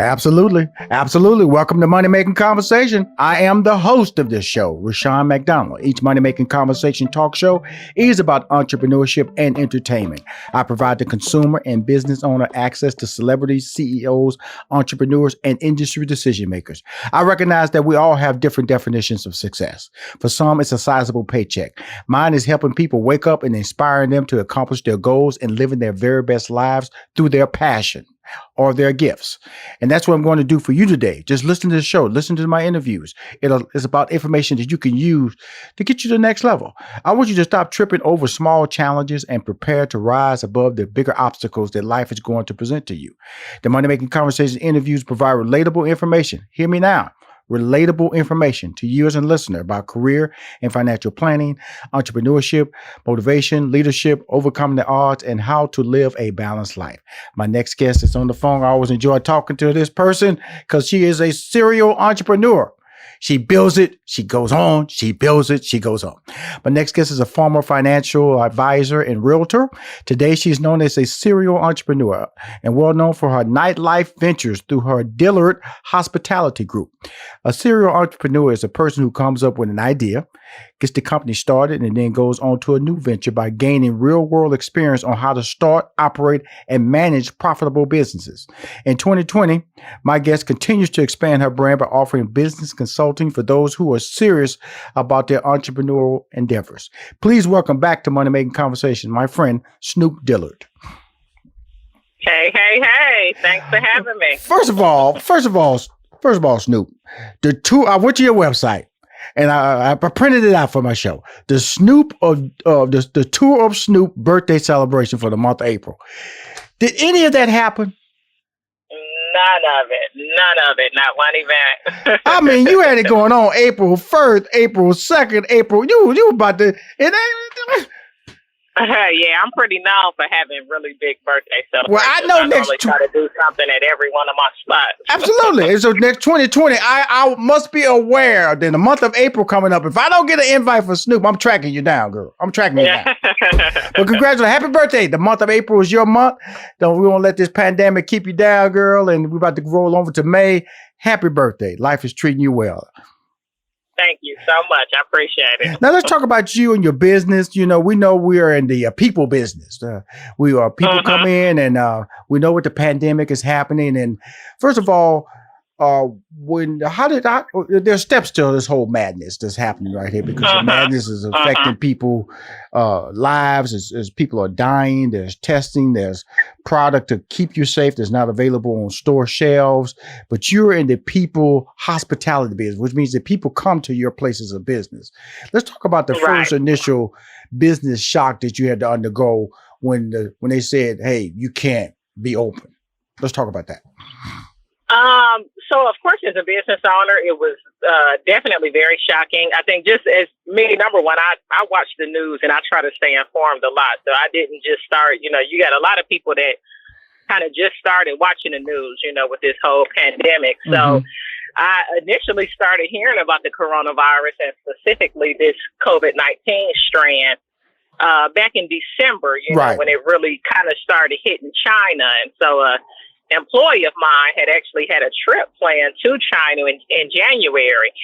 Absolutely. Absolutely. Welcome to Money Making Conversation. I am the host of this show, Rushion McDonald. Each Money Making Conversation talk show is about entrepreneurship and entertainment. I provide the consumer and business owner access to celebrities, CEOs, entrepreneurs, and industry decision makers. I recognize that we all have different definitions of success. For some, it's a sizable paycheck. Mine is helping people wake up and inspiring them to accomplish their goals and living their very best lives through their passion or their gifts. And that's what I'm going to do for you today. Just listen to the show, listen to my interviews. It's about information that you can use to get you to the next level. I want you to stop tripping over small challenges and prepare to rise above the bigger obstacles that life is going to present to you. The Money Making Conversation interviews provide relatable information. Hear me now. Relatable information to you as a listener about career and financial planning, entrepreneurship, motivation, leadership, overcoming the odds, and how to live a balanced life. My next guest is on the phone. I always enjoy talking to this person because she is a serial entrepreneur. She builds it, she goes on, she builds it, she goes on. My next guest is a former financial advisor and realtor. Today, she's known as a serial entrepreneur and well known for her nightlife ventures through her Dillard Hospitality Group. A serial entrepreneur is a person who comes up with an idea, gets the company started, and then goes on to a new venture by gaining real-world experience on how to start, operate, and manage profitable businesses. In 2020, my guest continues to expand her brand by offering business consulting for those who are serious about their entrepreneurial endeavors. Please welcome back to Money Making Conversation, my friend, Snoop Dillard. Hey. Thanks for having me. First of all, Snoop, I went to your website. And I printed it out for my show. The tour of Snoop birthday celebration for the month of April. Did any of that happen? None of it. Not one event. I mean, you had it going on April 1st, April 2nd, April. You were about to. Yeah, I'm pretty known for having really big birthday celebrations. Well, I know normally try to do something at every one of my spots. Absolutely. And so next 2020, I must be aware that the month of April coming up. If I don't get an invite for Snoop, I'm tracking you down, girl. I'm tracking you down. Well, congratulations. Happy birthday. The month of April is your month. We won't let this pandemic keep you down, girl. And we're about to roll over to May. Happy birthday. Life is treating you well. Thank you so much. I appreciate it. Now let's talk about you and your business. You know we are in the people business. People come in and we know what the pandemic is happening. And first of all, there's steps to this whole madness that's happening right here because the madness is affecting people lives as people are dying. There's testing, there's product to keep you safe that's not available on store shelves, but you're in the people hospitality business, which means that people come to your places of business. Let's talk about the first initial business shock that you had to undergo when they said, hey, you can't be open. Let's talk about that. So of course, as a business owner, it was definitely very shocking. I think just as me, number one, I watch the news and I try to stay informed a lot. So I didn't just start, you got a lot of people that kind of just started watching the news, with this whole pandemic. So I initially started hearing about the coronavirus and specifically this COVID-19 strand back in December, when it really kind of started hitting China. And so employee of mine had actually had a trip planned to China in January,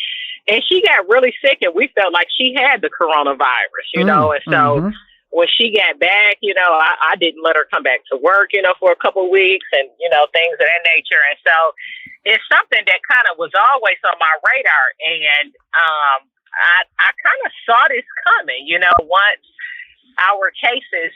and she got really sick, and we felt like she had the coronavirus, and so when she got back, I didn't let her come back to work, for a couple of weeks and, things of that nature. And so it's something that kind of was always on my radar. And I kind of saw this coming, once our cases,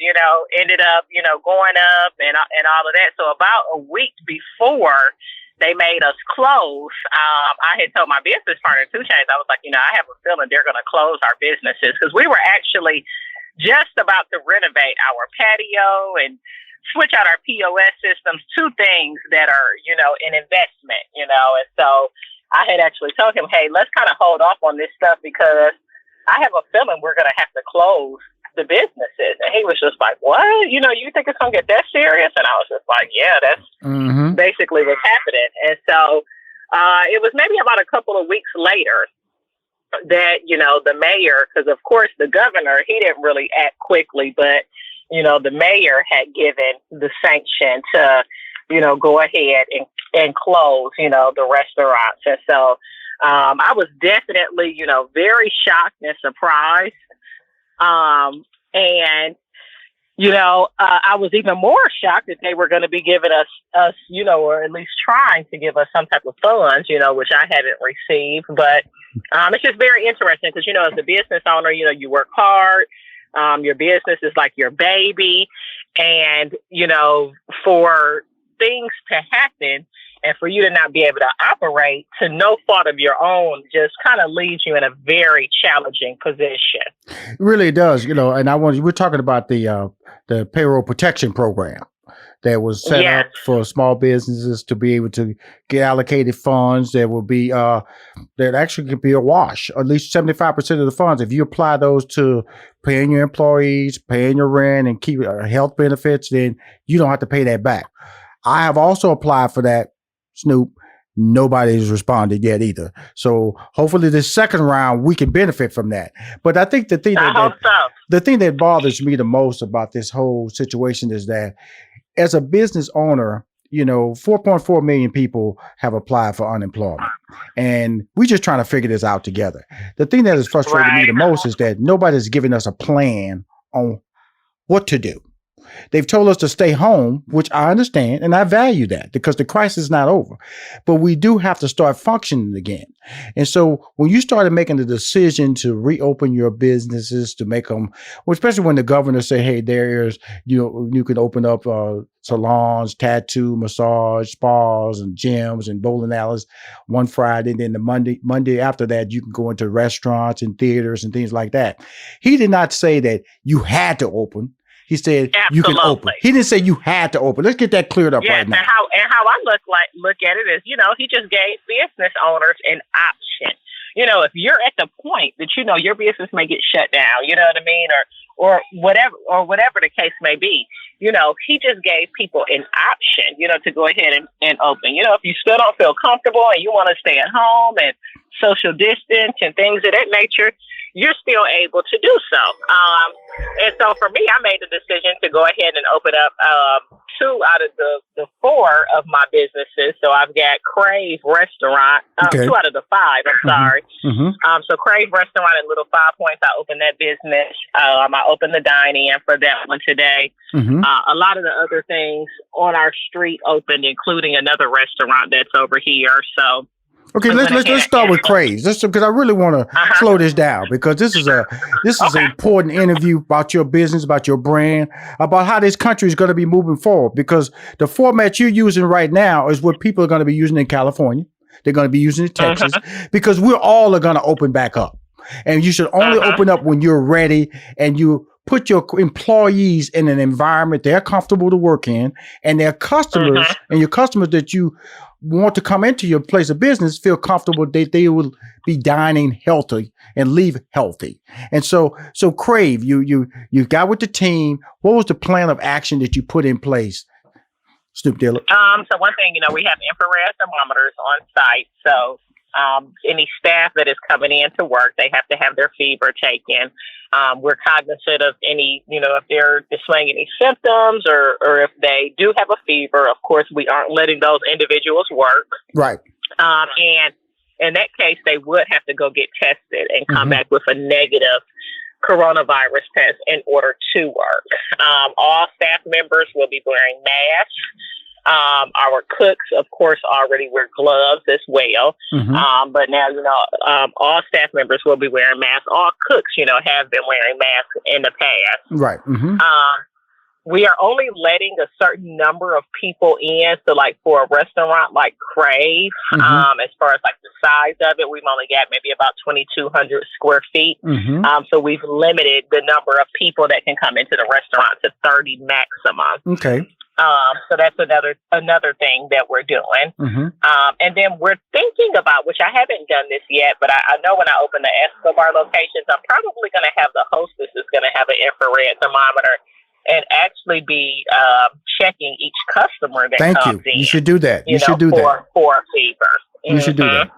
ended up, going up and all of that. So about a week before they made us close, I had told my business partner, 2 Chainz, I was like, I have a feeling they're going to close our businesses because we were actually just about to renovate our patio and switch out our POS systems, 2 things that are, an investment, and so I had actually told him, hey, let's kind of hold off on this stuff because I have a feeling we're going to have to close the businesses. And he was just like, what? You think it's going to get that serious? And I was just like, yeah, that's basically what's happening. And so it was maybe about a couple of weeks later that, the mayor, because of course the governor, he didn't really act quickly, but, the mayor had given the sanction to, go ahead and and close, the restaurants. And so I was definitely, very shocked and surprised. And I was even more shocked that they were going to be giving us, or at least trying to give us some type of funds, which I hadn't received. But it's just very interesting because, as a business owner, you work hard. Your business is like your baby. And, for things to happen and for you to not be able to operate to no fault of your own just kind of leaves you in a very challenging position. It really does, and we're talking about the payroll protection program that was set up for small businesses to be able to get allocated funds. There will be that actually could be a wash, at least 75% of the funds. If you apply those to paying your employees, paying your rent, and keep health benefits, then you don't have to pay that back. I have also applied for that, Snoop. Nobody's responded yet either. So hopefully this second round we can benefit from that. But I think the thing that bothers me the most about this whole situation is that as a business owner, 4.4 million people have applied for unemployment. And we're just trying to figure this out together. The thing that is frustrating me the most is that nobody's giving us a plan on what to do. They've told us to stay home, which I understand, and I value that because the crisis is not over. But we do have to start functioning again. And so when you started making the decision to reopen your businesses, to make them, especially when the governor say, hey, there's, you can open up salons, tattoo, massage, spas, and gyms and bowling alleys one Friday. And then the Monday after that, you can go into restaurants and theaters and things like that. He did not say that you had to open. He said you can open. He didn't say you had to open. Let's get that cleared up right now. And how I look at it is, he just gave business owners an option. If you're at the point that your business may get shut down, you know what I mean, or whatever the case may be, he just gave people an option, to go ahead and open. If you still don't feel comfortable and you want to stay at home and social distance and things of that nature, you're still able to do so. And so for me, I made the decision to go ahead and open up 2 out of the 4 of my businesses. So I've got Crave Restaurant, 2 out of the 5, I'm sorry. So Crave Restaurant in Little 5 Points, I opened that business. I opened the dine-in for that one today. A lot of the other things on our street opened, including another restaurant that's over here. So okay, let's start with Crave. Just because I really want to slow this down because this is an important interview about your business, about your brand, about how this country is going to be moving forward. Because the format you're using right now is what people are going to be using in California. They're going to be using in Texas because we're all going to open back up, and you should only open up when you're ready and you put your employees in an environment they're comfortable to work in, and their customers and your customers that you want to come into your place of business feel comfortable that they will be dining healthy and leave healthy. And so Crave, you got with the team. What was the plan of action that you put in place, Snoop Dillard? So one thing, we have infrared thermometers on site. So any staff that is coming in to work, they have to have their fever taken. We're cognizant of any, if they're displaying any symptoms or if they do have a fever. Of course, we aren't letting those individuals work. Right. And in that case, they would have to go get tested and come back with a negative coronavirus test in order to work. All staff members will be wearing masks. Our cooks, of course, already wear gloves as well. But now, all staff members will be wearing masks. All cooks, have been wearing masks in the past. Right. We are only letting a certain number of people in. So, like for a restaurant like Crave, as far as like the size of it, we've only got maybe about 2,200 square feet. So we've limited the number of people that can come into the restaurant to 30 maximum. Okay. So that's another thing that we're doing. And then we're thinking about, which I haven't done this yet, but I know when I open the Escobar locations, I'm probably going to have the hostess is going to have an infrared thermometer and actually be checking each customer that comes in. You should do that. You should do that for a fever. You should do that.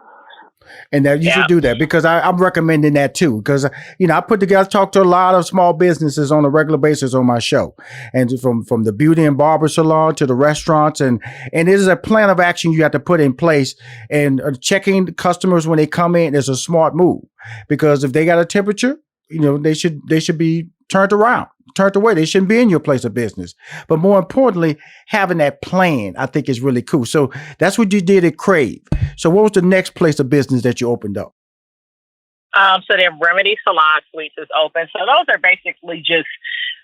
And that you should do that, because I'm recommending that too. Because, I talk to a lot of small businesses on a regular basis on my show, and from the beauty and barber salon to the restaurants. And it is a plan of action you have to put in place, and checking customers when they come in is a smart move, because if they got a temperature, they should be turned away. They shouldn't be in your place of business. But more importantly, having that plan, I think, is really cool. So that's what you did at Crave. So what was the next place of business that you opened up? So then Remedy Salon Suites is open. So those are basically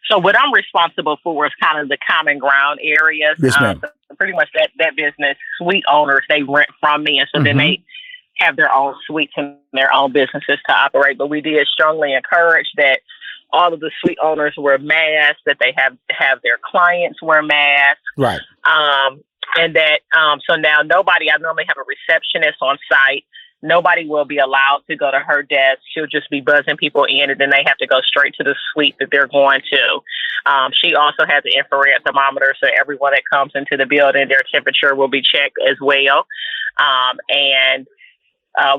so what I'm responsible for is kind of the common ground areas. Yes, ma'am. So pretty much that business, suite owners, they rent from me. And so then they have their own suites and their own businesses to operate. But we did strongly encourage that all of the suite owners wear masks, that they have their clients wear masks. Right. And that, so now I normally have a receptionist on site. Nobody will be allowed to go to her desk. She'll just be buzzing people in, and then they have to go straight to the suite that they're going to. She also has an infrared thermometer, so everyone that comes into the building, their temperature will be checked as well.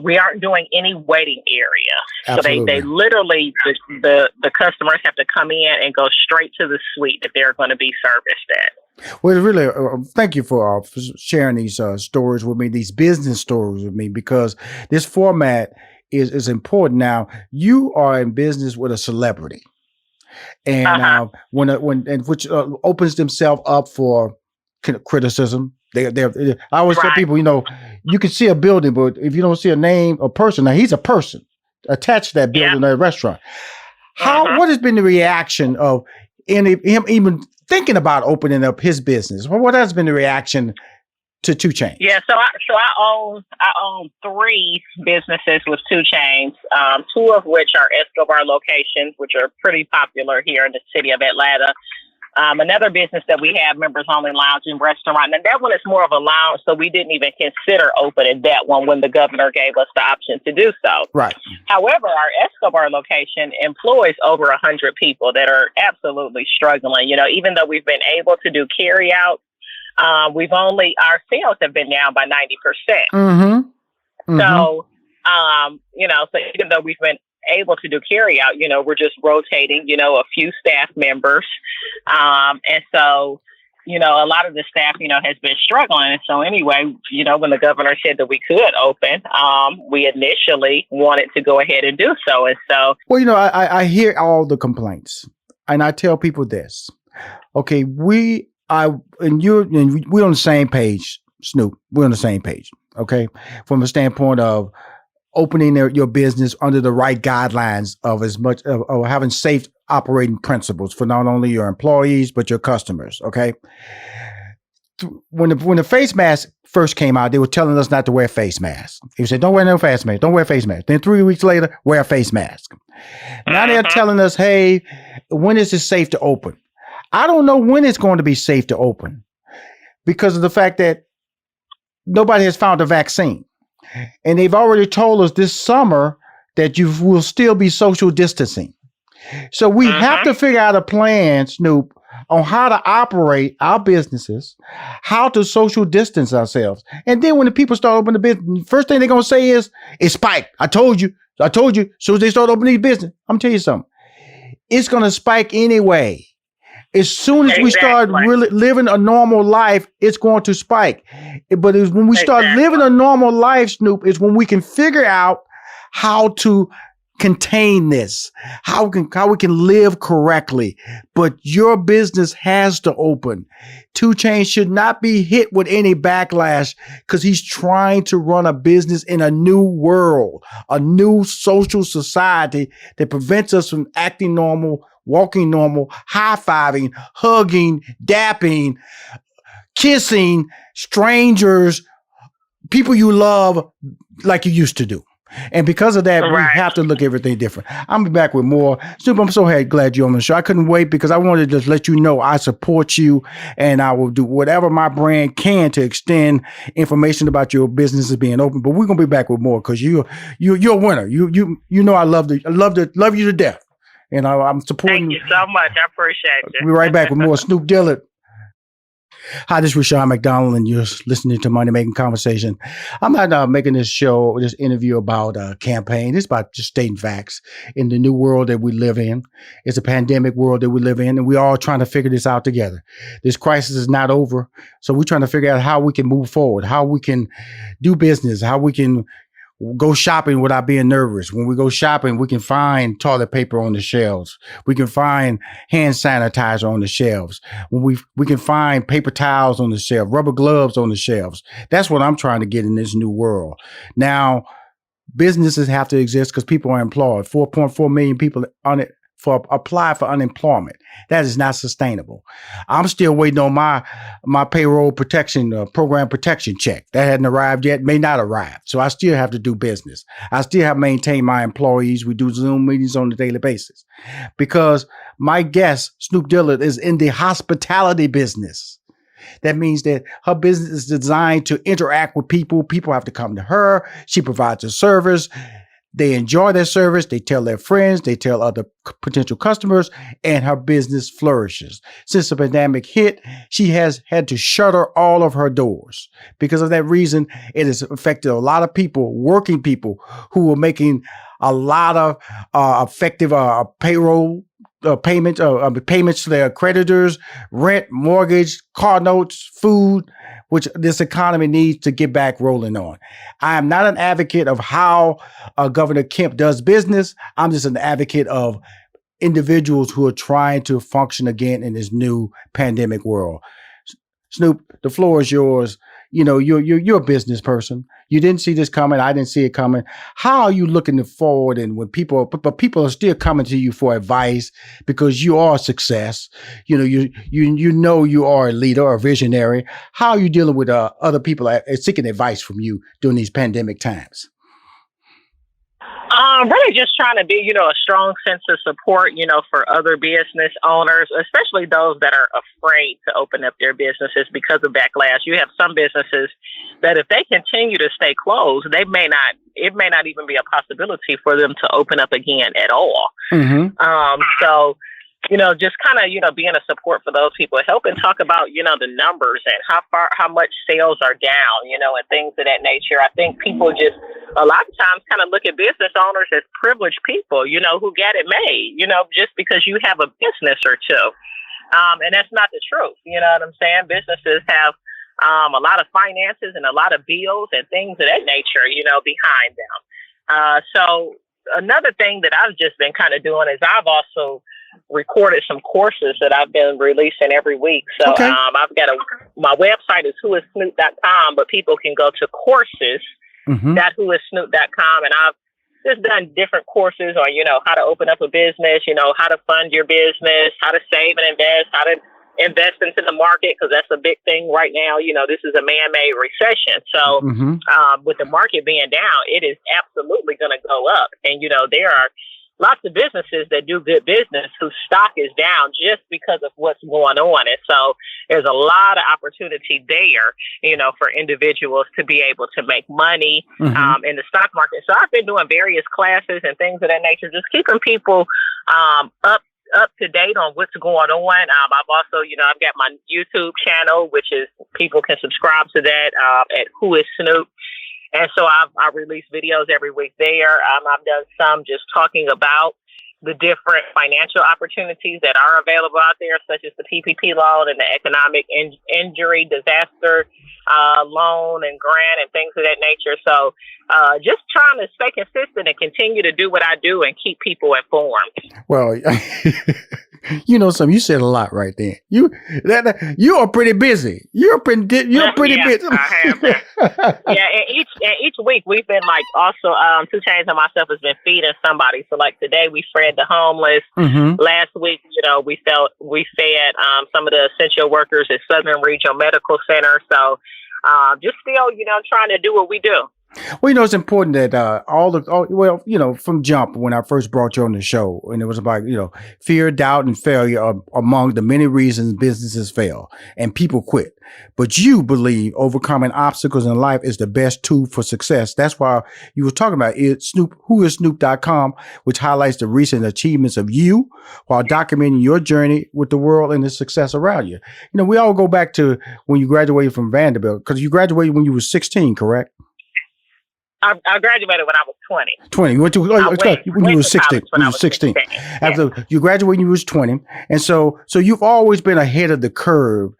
We aren't doing any waiting area. Absolutely. So they literally, the customers have to come in and go straight to the suite that they're going to be serviced at. Well, really, thank you for sharing these stories with me, these business stories with me, because this format is important. Now, you are in business with a celebrity, and which opens themselves up for criticism. I always tell people, you can see a building, but if you don't see a name, a person, now he's a person attached to that building or restaurant. What has been the reaction of him even thinking about opening up his business? What has been the reaction to 2 Chainz? Yeah, so I own 3 businesses with 2 Chainz, 2 of which are Escobar locations, which are pretty popular here in the city of Atlanta. Another business that we have, Members Only Lounge and Restaurant, and that one is more of a lounge, so we didn't even consider opening that one when the governor gave us the option to do so. Right. However, our Escobar location employs over 100 people that are absolutely struggling. Even though we've been able to do carry out, our sales have been down by 90%. So, so even though we've been able to do carry out, we're just rotating, a few staff members. And so, a lot of the staff, has been struggling. And so anyway, when the governor said that we could open, we initially wanted to go ahead and do so. And so, well, I hear all the complaints, and I tell people this. Okay, we're on the same page, Snoop. We're on the same page. Okay, from a standpoint of opening your business under the right guidelines of of having safe operating principles for not only your employees but your customers. Okay, when the face mask first came out, they were telling us not to wear face masks. They said, "Don't wear no face mask. Don't wear face mask." Then 3 weeks later, wear a face mask. Now they're telling us, "Hey, when is it safe to open?" I don't know when it's going to be safe to open, because of the fact that nobody has found a vaccine. And they've already told us this summer that you will still be social distancing. So we have to figure out a plan, Snoop, on how to operate our businesses, how to social distance ourselves. And then when the people start opening the business, first thing they're going to say is, "It's spiked. I told you. So as they start opening these business, I'm going to tell you something. It's going to spike anyway. As soon as we start really living a normal life, it's going to spike. But it's when we start living a normal life, Snoop, is when we can figure out how to contain this, how we can live correctly. But your business has to open. 2 Chainz should not be hit with any backlash, because he's trying to run a business in a new world, a new social society that prevents us from acting normal, walking normal, high-fiving, hugging, dapping, kissing strangers, people you love like you used to do. And because of that, we have to look at everything different. I'll be back with more. Snoop, I'm so glad you're on the show. I couldn't wait, because I wanted to just let you know I support you, and I will do whatever my brand can to extend information about your businesses being open. But we're gonna be back with more, because you're a winner. You know I love you to death. And I'm supporting. Thank you so much. I appreciate you. We'll be right back with more Snoop Dillard. Hi, this is Rashawn McDonald, and you're listening to Money Making Conversation. I'm not making this interview about a campaign. It's about just stating facts in the new world that we live in. It's a pandemic world that we live in, and we're all trying to figure this out together. This crisis is not over, so we're trying to figure out how we can move forward, how we can do business, how we can go shopping without being nervous. When we go shopping, we can find toilet paper on the shelves. We can find hand sanitizer on the shelves. When we can find paper towels on the shelf, rubber gloves on the shelves. That's what I'm trying to get in this new world. Now, businesses have to exist because people are employed. 4.4 million people on it apply for unemployment. That is not sustainable. I'm still waiting on my payroll protection program protection check. That hadn't arrived yet, may not arrive. So I still have to do business. I still have to maintain my employees. We do Zoom meetings on a daily basis because my guest, Snoop Dillard, is in the hospitality business. That means that her business is designed to interact with people. People have to come to her. She provides a service. They enjoy their service. They tell their friends. They tell other potential customers, and her business flourishes. Since the pandemic hit, she has had to shutter all of her doors. Because of that reason, it has affected a lot of people, working people, who were making a lot of effective payroll payments to their creditors, rent, mortgage, car notes, food, which this economy needs to get back rolling on. I am not an advocate of how Governor Kemp does business. I'm just an advocate of individuals who are trying to function again in this new pandemic world. Snoop, the floor is yours. You know, you're a business person. You didn't see this coming. I didn't see it coming. How are you looking forward? And when but people are still coming to you for advice because you are a success. You know, you are a leader or a visionary. How are you dealing with other people seeking advice from you during these pandemic times? Really just trying to be, a strong sense of support, for other business owners, especially those that are afraid to open up their businesses because of backlash. You have some businesses that if they continue to stay closed, it may not even be a possibility for them to open up again at all. Mm-hmm. So, just kind of, being a support for those people, helping talk about, the numbers and how much sales are down, and things of that nature. I think people just a lot of times kind of look at business owners as privileged people, who get it made, just because you have a business or two. And that's not the truth. You know what I'm saying? Businesses have a lot of finances and a lot of bills and things of that nature, behind them. So another thing that I've just been kind of doing is I've also recorded some courses that I've been releasing every week. So okay. I've got my website is whoissnoop.com, but people can go to courses.whoissnoop.com, and I've just done different courses on, how to open up a business, how to fund your business, how to save and invest, how to invest into the market, because that's a big thing right now. This is a man-made recession. So with the market being down, it is absolutely going to go up. And, there are lots of businesses that do good business whose stock is down just because of what's going on. And so there's a lot of opportunity there, for individuals to be able to make money in the stock market. So I've been doing various classes and things of that nature, just keeping people up to date on what's going on. I've also, I've got my YouTube channel, which is people can subscribe to that at Who is Snoop. And so I release videos every week there. I've done some just talking about the different financial opportunities that are available out there, such as the PPP loan and the economic injury disaster loan and grant and things of that nature. So just trying to stay consistent and continue to do what I do and keep people informed. Well, something you said a lot right there. You are pretty busy. You're pretty busy. I have been. Yeah, and each week we've been also 2 Chainz and myself has been feeding somebody. So today we fed the homeless. Last week, we fed some of the essential workers at Southern Regional Medical Center. So just still, trying to do what we do. Well, it's important that from jump when I first brought you on the show, and it was about, fear, doubt, and failure are among the many reasons businesses fail and people quit. But you believe overcoming obstacles in life is the best tool for success. That's why you were talking about it, Snoop, whoissnoop.com, which highlights the recent achievements of you while documenting your journey with the world and the success around you. We all go back to when you graduated from Vanderbilt, because you graduated when you were 16, correct? I graduated when I was 20. 20. You went to when you were 16. When you were 16. After you graduated when you was 20. And so you've always been ahead of the curve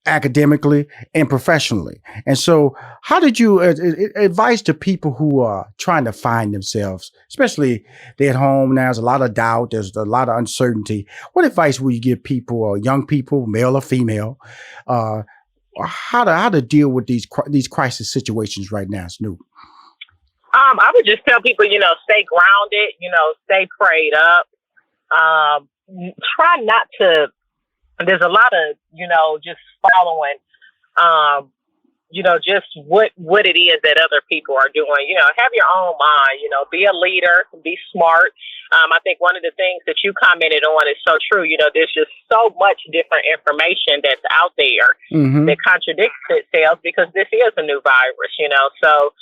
academically and professionally. And so how did you advise to people who are trying to find themselves, especially they're at home now, there's a lot of doubt, there's a lot of uncertainty. What advice would you give people, or young people, male or female, how to deal with these crisis situations right now, Snoop? I would just tell people, stay grounded, stay prayed up. Try not to, there's a lot of, just following, just what it is that other people are doing. Have your own mind, be a leader, be smart. I think one of the things that you commented on is so true. There's just so much different information that's out there that contradicts itself, because this is a new virus, So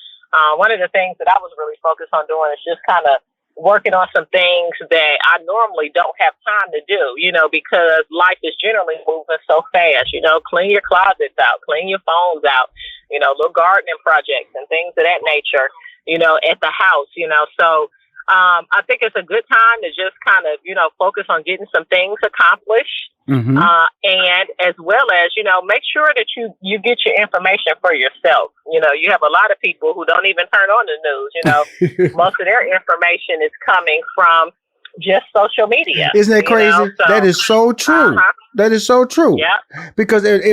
one of the things that I was really focused on doing is just kind of working on some things that I normally don't have time to do, because life is generally moving so fast. Clean your closets out, clean your phones out, little gardening projects and things of that nature, at the house, So I think it's a good time to just kind of, focus on getting some things accomplished. And as well as, make sure that you get your information for yourself. You have a lot of people who don't even turn on the news. Most of their information is coming from just social media. Isn't that crazy? So, that is so true. That is so true. Yeah. Because if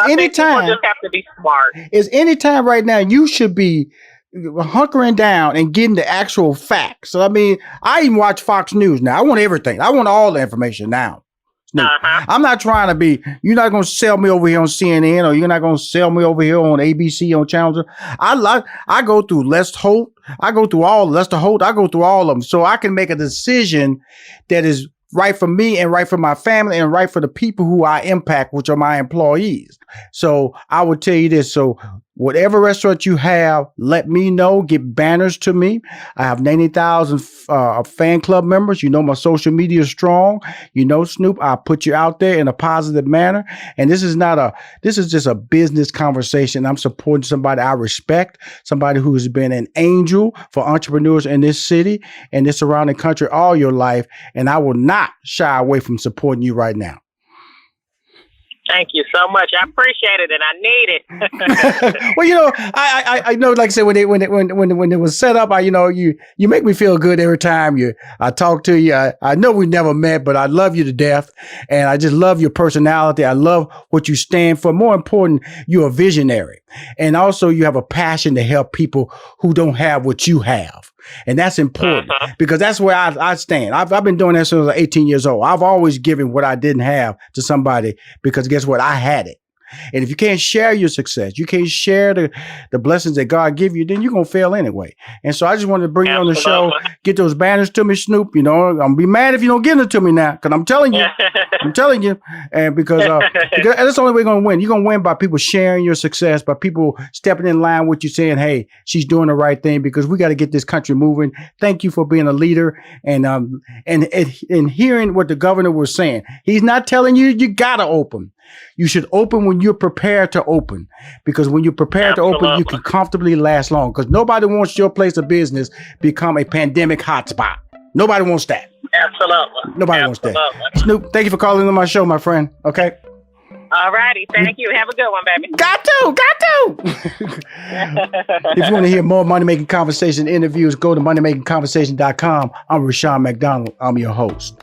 any time, people just have to be smart. Is any time right now you should be hunkering down and getting the actual facts. So, I even watch Fox News now. I want everything. I want all the information now. I'm not trying to be, you're not going to sell me over here on CNN, or you're not going to sell me over here on ABC, on channels. I go through Lester Holt. I go through all of them, so I can make a decision that is right for me and right for my family and right for the people who I impact, which are my employees. So I would tell you this. So whatever restaurant you have, let me know. Get banners to me. I have 90,000 fan club members. My social media is strong. Snoop, I put you out there in a positive manner. And this is just a business conversation. I'm supporting somebody I respect, somebody who has been an angel for entrepreneurs in this city and this surrounding country all your life. And I will not shy away from supporting you right now. Thank you so much. I appreciate it, and I need it. Well, I know, like I said, when it was set up, you make me feel good every time I talk to you. I know we never met, but I love you to death, and I just love your personality. I love what you stand for. More important, you're a visionary, and also you have a passion to help people who don't have what you have. And that's important because that's where I stand. I've been doing that since I was 18 years old. I've always given what I didn't have to somebody, because guess what? I had it. And if you can't share your success, you can't share the blessings that God give you, then you're going to fail anyway. And so I just wanted to bring you on the show, get those banners to me, Snoop. I'm going to be mad if you don't give them to me now, because I'm telling you. And because that's the only way you're going to win. You're going to win by people sharing your success, by people stepping in line with you, saying, hey, she's doing the right thing, because we got to get this country moving. Thank you for being a leader and hearing what the governor was saying. He's not telling you got to open. You should open when you're prepared to open, because when you're prepared to open, you can comfortably last long, because nobody wants your place of business become a pandemic hotspot. Nobody wants that. Absolutely. Nobody wants that. Snoop, thank you for calling on my show, my friend. Okay. All righty. Thank you. Have a good one, baby. Got to. If you want to hear more Money Making Conversation interviews, go to moneymakingconversation.com. I'm Rushion McDonald. I'm your host.